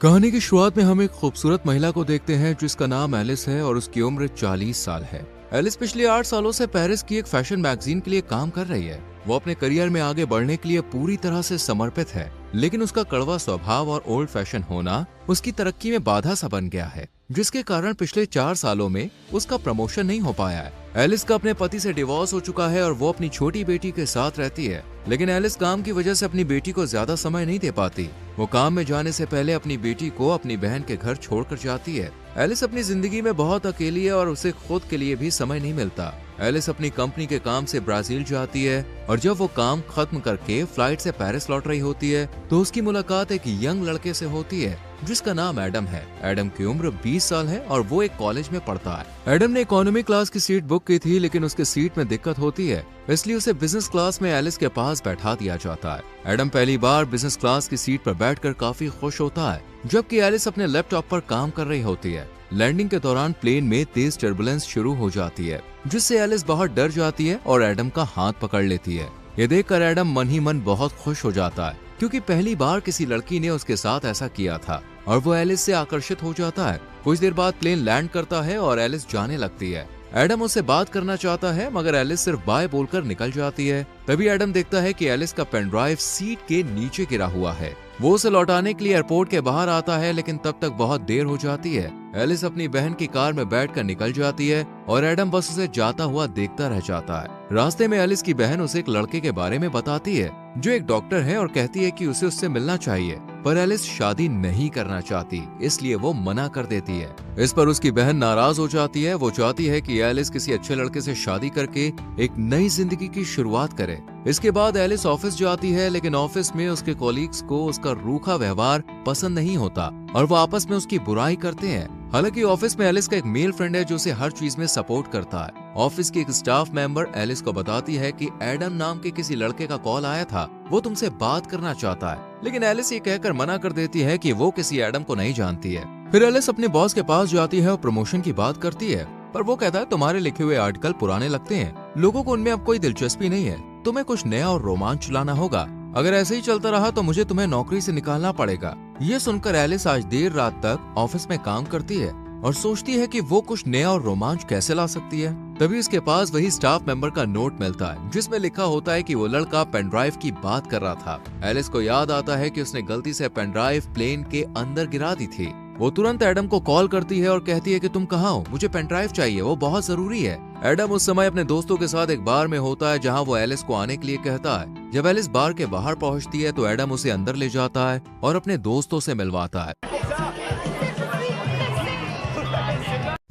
कहानी की शुरुआत में हम एक खूबसूरत महिला को देखते हैं जिसका नाम एलिस है और उसकी उम्र 40 साल है। एलिस पिछले 8 सालों से पेरिस की एक फैशन मैगजीन के लिए काम कर रही है। वो अपने करियर में आगे बढ़ने के लिए पूरी तरह से समर्पित है, लेकिन उसका कड़वा स्वभाव और ओल्ड फैशन होना उसकी तरक्की में बाधा सा बन गया है, जिसके कारण पिछले 4 सालों में उसका प्रमोशन नहीं हो पाया है। एलिस का अपने पति से डिवोर्स हो चुका है और वो अपनी छोटी बेटी के साथ रहती है, लेकिन एलिस काम की वजह से अपनी बेटी को ज्यादा समय नहीं दे पाती। वो काम में जाने से पहले अपनी बेटी को अपनी बहन के घर छोड़कर जाती है। एलिस अपनी जिंदगी में बहुत अकेली है और उसे खुद के लिए भी समय नहीं मिलता। एलिस अपनी कंपनी के काम से ब्राजील जाती है और जब वो काम खत्म करके फ्लाइट से पेरिस लौट रही होती है तो उसकी मुलाकात एक यंग लड़के से होती है जिसका नाम एडम है। एडम की उम्र 20 साल है और वो एक कॉलेज में पढ़ता है। एडम ने इकोनॉमी क्लास की सीट बुक की थी, लेकिन उसके सीट में दिक्कत होती है, इसलिए उसे बिजनेस क्लास में एलिस के पास बैठा दिया जाता है। एडम पहली बार बिजनेस क्लास की सीट पर बैठकर काफी खुश होता है, जबकि एलिस अपने लैपटॉप पर काम कर रही होती है। लैंडिंग के दौरान प्लेन में तेज टर्बुलेंस शुरू हो जाती है, जिससे एलिस बहुत डर जाती है और एडम का हाथ पकड़ लेती है। ये देखकर एडम मन ही मन बहुत खुश हो जाता है, क्योंकि पहली बार किसी लड़की ने उसके साथ ऐसा किया था और वो एलिस से आकर्षित हो जाता है। कुछ देर बाद प्लेन लैंड करता है और एलिस जाने लगती है। एडम उससे बात करना चाहता है, मगर एलिस सिर्फ बाय बोलकर निकल जाती है। तभी एडम देखता है कि एलिस का पेन ड्राइव सीट के नीचे गिरा हुआ है। वो उसे लौटाने के लिए एयरपोर्ट के बाहर आता है, लेकिन तब तक बहुत देर हो जाती है। एलिस अपनी बहन की कार में बैठकर निकल जाती है और एडम बस उसे जाता हुआ देखता रह जाता है। रास्ते में एलिस की बहन उसे एक लड़के के बारे में बताती है जो एक डॉक्टर है और कहती है कि उसे उससे मिलना चाहिए, पर एलिस शादी नहीं करना चाहती, इसलिए वो मना कर देती है। इस पर उसकी बहन नाराज हो जाती है। वो चाहती है कि एलिस किसी अच्छे लड़के से शादी करके एक नई जिंदगी की शुरुआत करे। इसके बाद एलिस ऑफिस जाती है, लेकिन ऑफिस में उसके कॉलीग्स को उसका रूखा व्यवहार पसंद नहीं होता और वो आपस में उसकी बुराई करते हैं। हालांकि ऑफिस में एलिस का एक मेल फ्रेंड है जो उसे हर चीज में सपोर्ट करता है। ऑफिस की एक स्टाफ मेंबर एलिस को बताती है कि एडम नाम के किसी लड़के का कॉल आया था, वो तुमसे बात करना चाहता है, लेकिन एलिस ये कहकर मना कर देती है कि वो किसी एडम को नहीं जानती है। फिर एलिस अपने बॉस के पास जाती है और प्रमोशन की बात करती है, पर वो कहता है तुम्हारे लिखे हुए आर्टिकल पुराने लगते हैं, लोगों को उनमें अब कोई दिलचस्पी नहीं है, तुम्हें कुछ नया और रोमांच लाना होगा। अगर ऐसे ही चलता रहा तो मुझे तुम्हें नौकरी से निकालना पड़ेगा। ये सुनकर एलिस आज देर रात तक ऑफिस में काम करती है और सोचती है कि वो कुछ नया और रोमांच कैसे ला सकती है। तभी उसके पास वही स्टाफ मेंबर का नोट मिलता है जिसमें लिखा होता है कि वो लड़का पेन ड्राइव की बात कर रहा था। एलिस को याद आता है कि उसने गलती से पेन ड्राइव प्लेन के अंदर गिरा दी थी। वो तुरंत एडम को कॉल करती है और कहती है कि तुम कहाँ हो, मुझे पेन ड्राइव चाहिए, वो बहुत जरूरी है। एडम उस समय अपने दोस्तों के साथ एक बार में होता है जहाँ वो एलिस को आने के लिए कहता है। जब एलिस बार के बाहर पहुँचती है तो एडम उसे अंदर ले जाता है और अपने दोस्तों से मिलवाता है।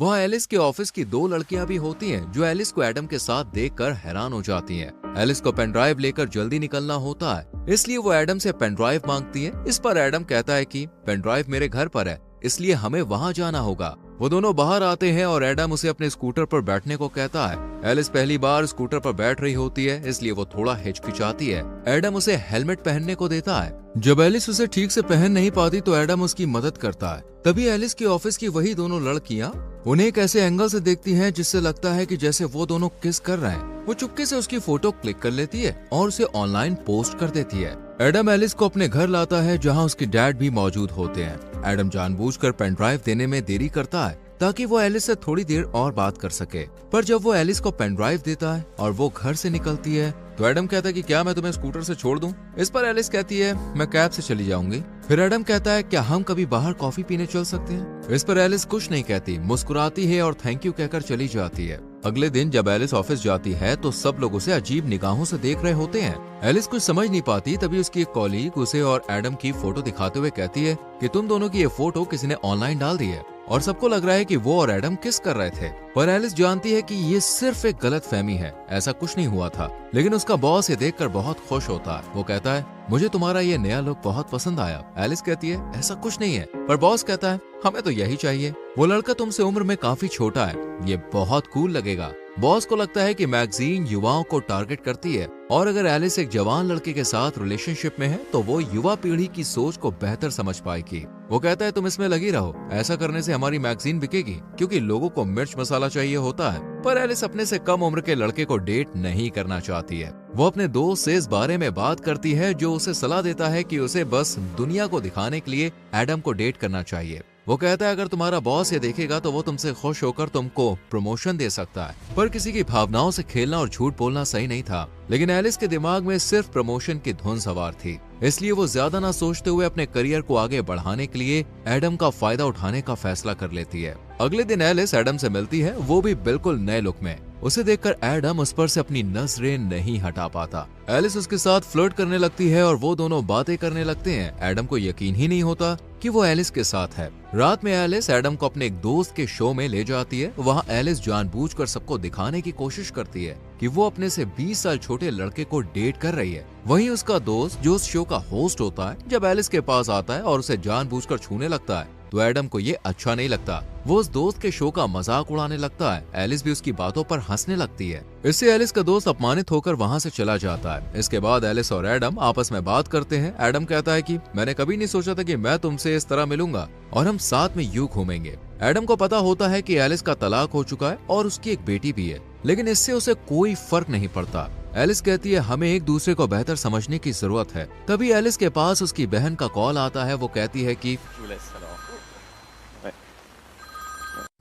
वहाँ एलिस के ऑफिस की 2 लड़कियां भी होती हैं जो एलिस को एडम के साथ देखकर हैरान हो जाती हैं। एलिस को पेन ड्राइव लेकर जल्दी निकलना होता है, इसलिए वो एडम से पेन ड्राइव मांगती है। इस पर एडम कहता है कि पेन ड्राइव मेरे घर पर है, इसलिए हमें वहाँ जाना होगा। वो दोनों बाहर आते हैं और एडम उसे अपने स्कूटर पर बैठने को कहता है। एलिस पहली बार स्कूटर पर बैठ रही होती है, इसलिए वो थोड़ा हिचकिचाती है। एडम उसे हेलमेट पहनने को देता है। जब एलिस उसे ठीक से पहन नहीं पाती तो एडम उसकी मदद करता है। तभी एलिस की ऑफिस की वही दोनों लड़कियां उन्हें एक ऐसे एंगल से देखती हैं जिससे लगता है कि जैसे वो दोनों किस कर रहे हैं। वो चुपके से उसकी फोटो क्लिक कर लेती है और उसे ऑनलाइन पोस्ट कर देती है। एडम एलिस को अपने घर लाता है जहाँ उसके डैड भी मौजूद होते हैं। एडम जानबूझकर पेन ड्राइव देने में देरी करता है ताकि वो एलिस से थोड़ी देर और बात कर सके, पर जब वो एलिस को पेन ड्राइव देता है और वो घर से निकलती है तो एडम कहता है कि क्या मैं तुम्हें स्कूटर से छोड़ दूं? इस पर एलिस कहती है मैं कैब से चली जाऊंगी। फिर एडम कहता है क्या हम कभी बाहर कॉफी पीने चल सकते हैं? इस पर एलिस कुछ नहीं कहती, मुस्कुराती है और थैंक यू कहकर चली जाती है। अगले दिन जब एलिस ऑफिस जाती है तो सब लोग उसे अजीब निगाहों से देख रहे होते हैं। एलिस कुछ समझ नहीं पाती, तभी उसकी एक कॉलीग उसे और एडम की फोटो दिखाते हुए कहती है कि तुम दोनों की ये फोटो किसी ने ऑनलाइन डाल दी है और सबको लग रहा है कि वो और एडम किस कर रहे थे। पर एलिस जानती है कि ये सिर्फ एक गलतफहमी है, ऐसा कुछ नहीं हुआ था। लेकिन उसका बॉस ये देखकर बहुत खुश होता है। वो कहता है मुझे तुम्हारा ये नया लुक बहुत पसंद आया। एलिस कहती है ऐसा कुछ नहीं है, पर बॉस कहता है हमें तो यही चाहिए। वो लड़का तुमसे उम्र में काफी छोटा है, ये बहुत कूल लगेगा। बॉस को लगता है कि मैगजीन युवाओं को टारगेट करती है और अगर एलिस एक जवान लड़के के साथ रिलेशनशिप में है तो वो युवा पीढ़ी की सोच को बेहतर समझ पाएगी। वो कहता है तुम इसमें लगी रहो, ऐसा करने से हमारी मैगजीन बिकेगी, क्योंकि लोगों को मिर्च मसाला चाहिए होता है। पर एलिस अपने से कम उम्र के लड़के को डेट नहीं करना चाहती है। वो अपने दोस्त से इस बारे में बात करती है, जो उसे सलाह देता है कि उसे बस दुनिया को दिखाने के लिए एडम को डेट करना चाहिए। वो कहता है अगर तुम्हारा बॉस ये देखेगा तो वो तुमसे खुश होकर तुमको प्रमोशन दे सकता है। पर किसी की भावनाओं से खेलना और झूठ बोलना सही नहीं था, लेकिन एलिस के दिमाग में सिर्फ प्रमोशन की धुन सवार थी। इसलिए वो ज्यादा ना सोचते हुए अपने करियर को आगे बढ़ाने के लिए एडम का फायदा उठाने का फैसला कर लेती है। अगले दिन एलिस एडम से मिलती है, वो भी बिल्कुल नए लुक में। उसे देखकर एडम उस पर से अपनी नजरें नहीं हटा पाता। एलिस उसके साथ फ्लर्ट करने लगती है और वो दोनों बातें करने लगते हैं। एडम को यकीन ही नहीं होता कि वो एलिस के साथ है। रात में एलिस एडम को अपने एक दोस्त के शो में ले जाती है। वहाँ एलिस जानबूझकर सबको दिखाने की कोशिश करती है कि वो अपने से 20 साल छोटे लड़के को डेट कर रही है। वहीं उसका दोस्त, जो उस शो का होस्ट होता है, जब एलिस के पास आता है और उसे जानबूझकर छूने लगता है तो एडम को ये अच्छा नहीं लगता। वो उस दोस्त के शो का मजाक उड़ाने लगता है। एलिस भी उसकी बातों पर हंसने लगती है। इससे एलिस का दोस्त अपमानित होकर वहाँ से चला जाता है। इसके बाद एलिस और एडम आपस में बात करते हैं। एडम कहता है कि मैंने कभी नहीं सोचा था कि मैं तुमसे इस तरह मिलूंगा और हम साथ में यूं घूमेंगे। एडम को पता होता है कि एलिस का तलाक हो चुका है और उसकी एक बेटी भी है, लेकिन इससे उसे कोई फर्क नहीं पड़ता। एलिस कहती है हमें एक दूसरे को बेहतर समझने की जरूरत है। तभी एलिस के पास उसकी बहन का कॉल आता है। वो कहती है कि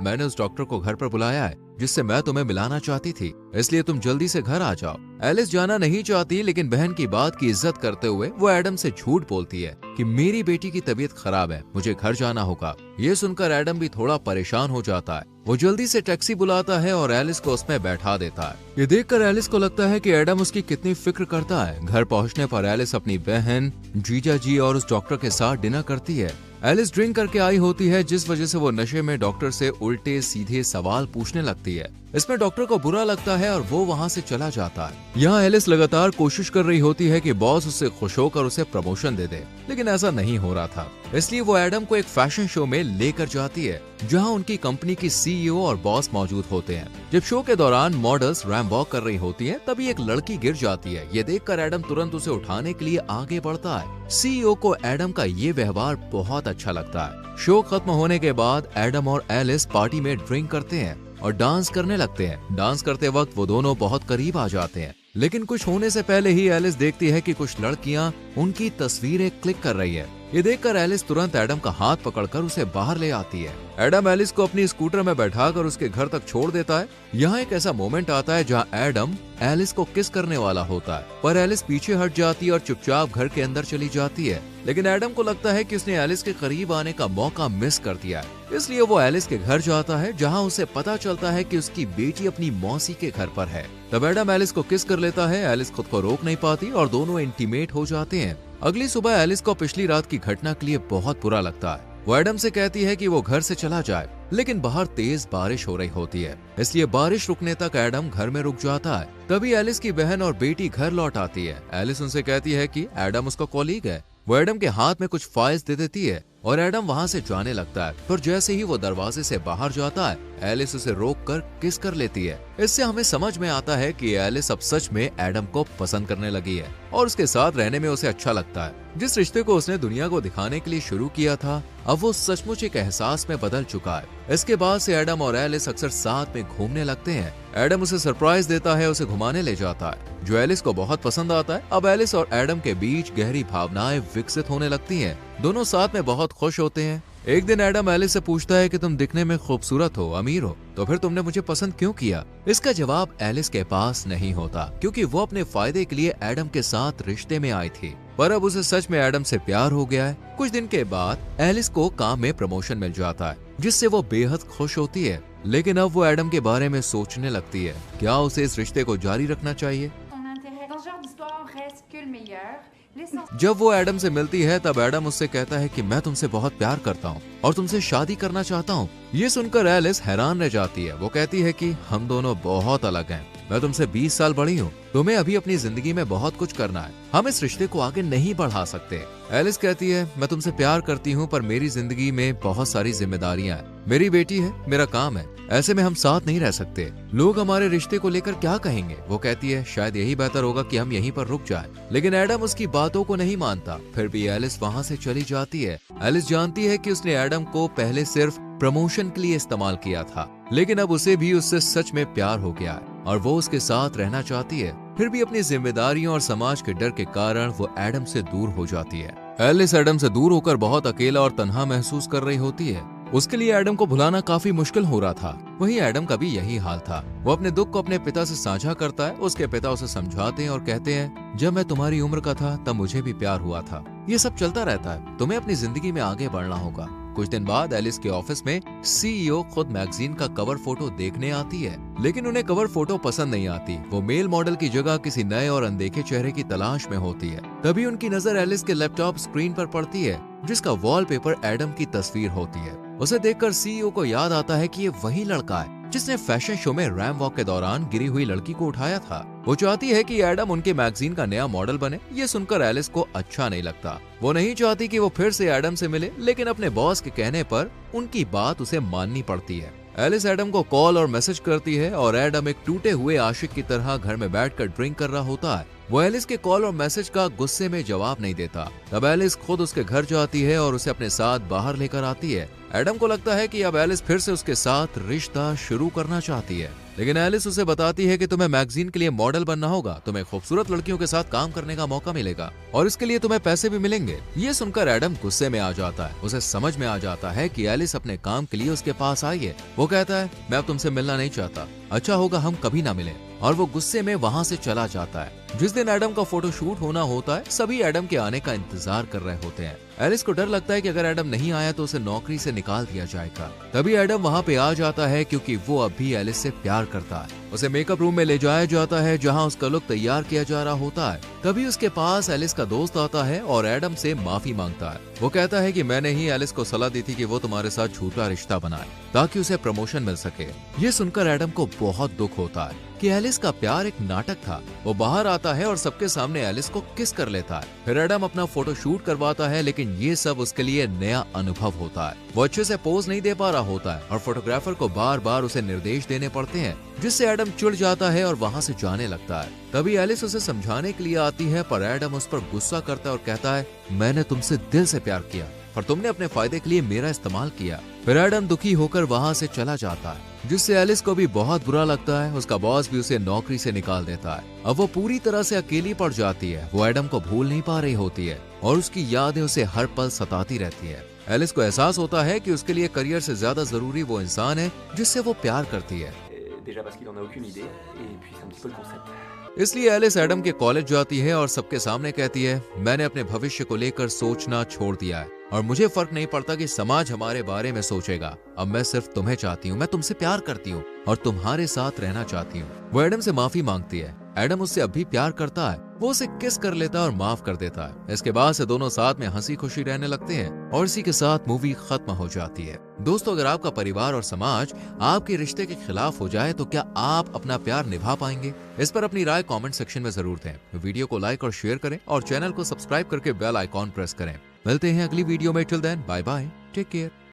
मैंने उस डॉक्टर को घर पर बुलाया है जिससे मैं तुम्हें मिलाना चाहती थी, इसलिए तुम जल्दी से घर आ जाओ। एलिस जाना नहीं चाहती, लेकिन बहन की बात की इज्जत करते हुए वो एडम से झूठ बोलती है कि मेरी बेटी की तबीयत खराब है, मुझे घर जाना होगा। ये सुनकर एडम भी थोड़ा परेशान हो जाता है। वो जल्दी से टैक्सी बुलाता है और एलिस को उसमें बैठा देता है। ये देखकर एलिस को लगता है कि एडम उसकी कितनी फिक्र करता है। घर पहुंचने पर एलिस अपनी बहन, जीजा जी और उस डॉक्टर के साथ डिनर करती है। एलिस ड्रिंक करके आई होती है, जिस वजह से वो नशे में डॉक्टर से उल्टे सीधे सवाल पूछने लगती है। इसमें डॉक्टर को बुरा लगता है और वो वहाँ से चला जाता है। यहाँ एलिस लगातार कोशिश कर रही होती है कि बॉस उससे खुश होकर उसे प्रमोशन दे दे, लेकिन ऐसा नहीं हो रहा था। इसलिए वो एडम को एक फैशन शो में लेकर जाती है, जहाँ उनकी कंपनी की सीईओ और बॉस मौजूद होते हैं। जब शो के दौरान मॉडल्स रैंप वॉक कर रही होती हैं, तभी एक लड़की गिर जाती है। ये देखकर एडम तुरंत उसे उठाने के लिए आगे बढ़ता है। सीईओ को एडम का ये व्यवहार बहुत अच्छा लगता है। शो खत्म होने के बाद एडम और एलिस पार्टी में ड्रिंक करते हैं और डांस करने लगते हैं। डांस करते वक्त वो दोनों बहुत करीब आ जाते हैं, लेकिन कुछ होने से पहले ही एलिस देखती है कि कुछ लड़कियां उनकी तस्वीरें क्लिक कर रही है। ये देखकर एलिस तुरंत एडम का हाथ पकड़कर उसे बाहर ले आती है। एडम एलिस को अपनी स्कूटर में बैठाकर उसके घर तक छोड़ देता है। यहाँ एक ऐसा मोमेंट आता है जहाँ एडम एलिस को किस करने वाला होता है, पर एलिस पीछे हट जाती है और चुपचाप घर के अंदर चली जाती है। लेकिन एडम को लगता है कि उसने एलिस के करीब आने का मौका मिस कर दिया है, इसलिए वो एलिस के घर जाता है, जहाँ उसे पता चलता है कि उसकी बेटी अपनी मौसी के घर पर है। तब एडम एलिस को किस कर लेता है। एलिस खुद को रोक नहीं पाती और दोनों इंटीमेट हो जाते हैं। अगली सुबह एलिस को पिछली रात की घटना के लिए बहुत बुरा लगता है। वो एडम से कहती है कि वो घर से चला जाए, लेकिन बाहर तेज बारिश हो रही होती है, इसलिए बारिश रुकने तक एडम घर में रुक जाता है। तभी एलिस की बहन और बेटी घर लौट आती है। एलिस उनसे कहती है कि एडम उसका कॉलीग है। वो एडम के हाथ में कुछ फाइल्स दे देती है और एडम वहाँ से जाने लगता है, पर जैसे ही वो दरवाजे से बाहर जाता है, एलिस उसे रोककर किस कर लेती है। इससे हमें समझ में आता है कि एलिस अब सच में एडम को पसंद करने लगी है और उसके साथ रहने में उसे अच्छा लगता है। जिस रिश्ते को उसने दुनिया को दिखाने के लिए शुरू किया था, अब वो सचमुच एक एहसास में बदल चुका है। इसके बाद से एडम और एलिस अक्सर साथ में घूमने लगते हैं। एडम उसे सरप्राइज देता है, उसे घुमाने ले जाता है, जो एलिस को बहुत पसंद आता है। अब एलिस और एडम के बीच गहरी भावनाएं विकसित होने लगती हैं। दोनों साथ में बहुत खुश होते हैं। एक दिन एडम एलिस से पूछता है कि तुम दिखने में खूबसूरत हो, अमीर हो, तो फिर तुमने मुझे पसंद क्यों किया? इसका जवाब एलिस के पास नहीं होता, क्योंकि वो अपने फायदे के लिए एडम के साथ रिश्ते में आई थी, पर अब उसे सच में एडम से प्यार हो गया है। कुछ दिन के बाद एलिस को काम में प्रमोशन मिल जाता है, जिससे वो बेहद खुश होती है। लेकिन अब वो एडम के बारे में सोचने लगती है, क्या उसे इस रिश्ते को जारी रखना चाहिए? जब वो एडम से मिलती है, तब एडम उससे कहता है कि मैं तुमसे बहुत प्यार करता हूँ और तुमसे शादी करना चाहता हूँ। ये सुनकर एलिस हैरान रह जाती है। वो कहती है कि हम दोनों बहुत अलग हैं। मैं तुमसे 20 साल बड़ी हूँ, तुम्हें अभी अपनी जिंदगी में बहुत कुछ करना है, हम इस रिश्ते को आगे नहीं बढ़ा सकते। एलिस कहती है, मैं तुमसे प्यार करती हूँ, पर मेरी जिंदगी में बहुत सारी जिम्मेदारियां हैं, मेरी बेटी है, मेरा काम है, ऐसे में हम साथ नहीं रह सकते। लोग हमारे रिश्ते को लेकर क्या कहेंगे? वो कहती है शायद यही बेहतर होगा कि हम यहीं पर रुक जाएं। लेकिन एडम उसकी बातों को नहीं मानता। फिर भी एलिस वहाँ से चली जाती है। एलिस जानती है कि उसने एडम को पहले सिर्फ प्रमोशन के लिए इस्तेमाल किया था, लेकिन अब उसे भी उससे सच में प्यार हो गया है और वो उसके साथ रहना चाहती है। फिर भी अपनी जिम्मेदारियों और समाज के डर के कारण वो एडम से दूर हो जाती है। एलिस एडम से दूर होकर बहुत अकेला और तन्हा महसूस कर रही होती है। उसके लिए एडम को भुलाना काफी मुश्किल हो रहा था। वहीं एडम का भी यही हाल था। वो अपने दुख को अपने पिता से साझा करता है। उसके पिता उसे समझाते हैं और कहते हैं, जब मैं तुम्हारी उम्र का था तब मुझे भी प्यार हुआ था। ये सब चलता रहता है, तुम्हें अपनी जिंदगी में आगे बढ़ना होगा। कुछ दिन बाद एलिस के ऑफिस में सीईओ खुद मैगजीन का कवर फोटो देखने आती है, लेकिन उन्हें कवर फोटो पसंद नहीं आती। वो मेल मॉडल की जगह किसी नए और अनदेखे चेहरे की तलाश में होती है। तभी उनकी नजर एलिस के लैपटॉप स्क्रीन पर पड़ती है, जिसका वॉलपेपर एडम की तस्वीर होती है। उसे देखकर सीईओ को याद आता है कि ये वही लड़का है जिसने फैशन शो में रैम वॉक के दौरान गिरी हुई लड़की को उठाया था। वो चाहती है कि एडम उनके मैगजीन का नया मॉडल बने। ये सुनकर एलिस को अच्छा नहीं लगता। वो नहीं चाहती कि वो फिर से एडम से मिले, लेकिन अपने बॉस के कहने पर उनकी बात उसे माननी पड़ती है। एलिस एडम को कॉल और मैसेज करती है और एडम एक टूटे हुए आशिक की तरह घर में बैठकर ड्रिंक कर रहा होता है। वो एलिस के कॉल और मैसेज का गुस्से में जवाब नहीं देता। तब एलिस खुद उसके घर जाती है और उसे अपने साथ बाहर लेकर आती है। एडम को लगता है कि अब एलिस फिर से उसके साथ रिश्ता शुरू करना चाहती है, लेकिन एलिस उसे बताती है कि तुम्हें मैगजीन के लिए मॉडल बनना होगा, तुम्हें खूबसूरत लड़कियों के साथ काम करने का मौका मिलेगा और इसके लिए तुम्हें पैसे भी मिलेंगे। ये सुनकर एडम गुस्से में आ जाता है। उसे समझ में आ जाता है कि एलिस अपने काम के लिए उसके पास आई है। वो कहता है, मैं अब तुमसे मिलना नहीं चाहता, अच्छा होगा हम कभी ना मिलें, और वो गुस्से में वहाँ से चला जाता है। जिस दिन एडम का फोटोशूट होना होता है, सभी एडम के आने का इंतजार कर रहे होते हैं। एलिस को डर लगता है कि अगर एडम नहीं आया तो उसे नौकरी से निकाल दिया जाएगा। तभी एडम वहाँ पे आ जाता है क्योंकि वो अब भी एलिस से प्यार करता है। उसे मेकअप रूम में ले जाया जाता है जहाँ उसका लुक तैयार किया जा रहा होता है। तभी उसके पास एलिस का दोस्त आता है और एडम से माफी मांगता है। वो कहता है कि मैंने ही एलिस को सलाह दी थी कि वो तुम्हारे साथ झूठा रिश्ता बनाए ताकि उसे प्रमोशन मिल सके। ये सुनकर एडम को बहुत दुख होता है कि एलिस का प्यार एक नाटक था। वो बाहर आता है और सबके सामने एलिस को किस कर लेता है। फिर एडम अपना फोटो शूट करवाता है, लेकिन ये सब उसके लिए नया अनुभव होता है। वो अच्छे से पोज नहीं दे पा रहा होता है और फोटोग्राफर को बार बार उसे निर्देश देने पड़ते हैं, जिससे एडम चिढ़ जाता है और वहाँ से जाने लगता है। तभी एलिस उसे समझाने के लिए आती है, पर एडम उस पर गुस्सा करता है और कहता है, मैंने तुमसे दिल से प्यार किया पर तुमने अपने फायदे के लिए मेरा इस्तेमाल किया। फिर एडम दुखी होकर वहाँ से चला जाता है, जिससे एलिस को भी बहुत बुरा लगता है। उसका बॉस भी उसे नौकरी से निकाल देता है। अब वो पूरी तरह से अकेली पड़ जाती है। वो एडम को भूल नहीं पा रही होती है और उसकी यादें उसे हर पल सताती रहती है। एलिस को एहसास होता है कि उसके लिए करियर से ज्यादा जरूरी वो इंसान है जिससे वो प्यार करती है। इसलिए एलिस एडम के कॉलेज जाती है और सबके सामने कहती है, मैंने अपने भविष्य को लेकर सोचना छोड़ दिया है और मुझे फर्क नहीं पड़ता कि समाज हमारे बारे में सोचेगा। अब मैं सिर्फ तुम्हें चाहती हूँ, मैं तुमसे प्यार करती हूँ और तुम्हारे साथ रहना चाहती हूँ। वो एडम से माफी मांगती है। एडम उससे अब भी प्यार करता है। वो उसे किस कर लेता है और माफ कर देता है। इसके बाद से दोनों साथ में हंसी खुशी रहने लगते हैं और इसी के साथ मूवी खत्म हो जाती है। दोस्तों, अगर आपका परिवार और समाज आपके रिश्ते के खिलाफ हो जाए तो क्या आप अपना प्यार निभा पाएंगे? इस पर अपनी राय कमेंट सेक्शन में जरूर दें। वीडियो को लाइक और शेयर करें और चैनल को सब्सक्राइब करके बेल आइकॉन प्रेस करें। मिलते हैं अगली वीडियो में। Till then, bye bye, take care.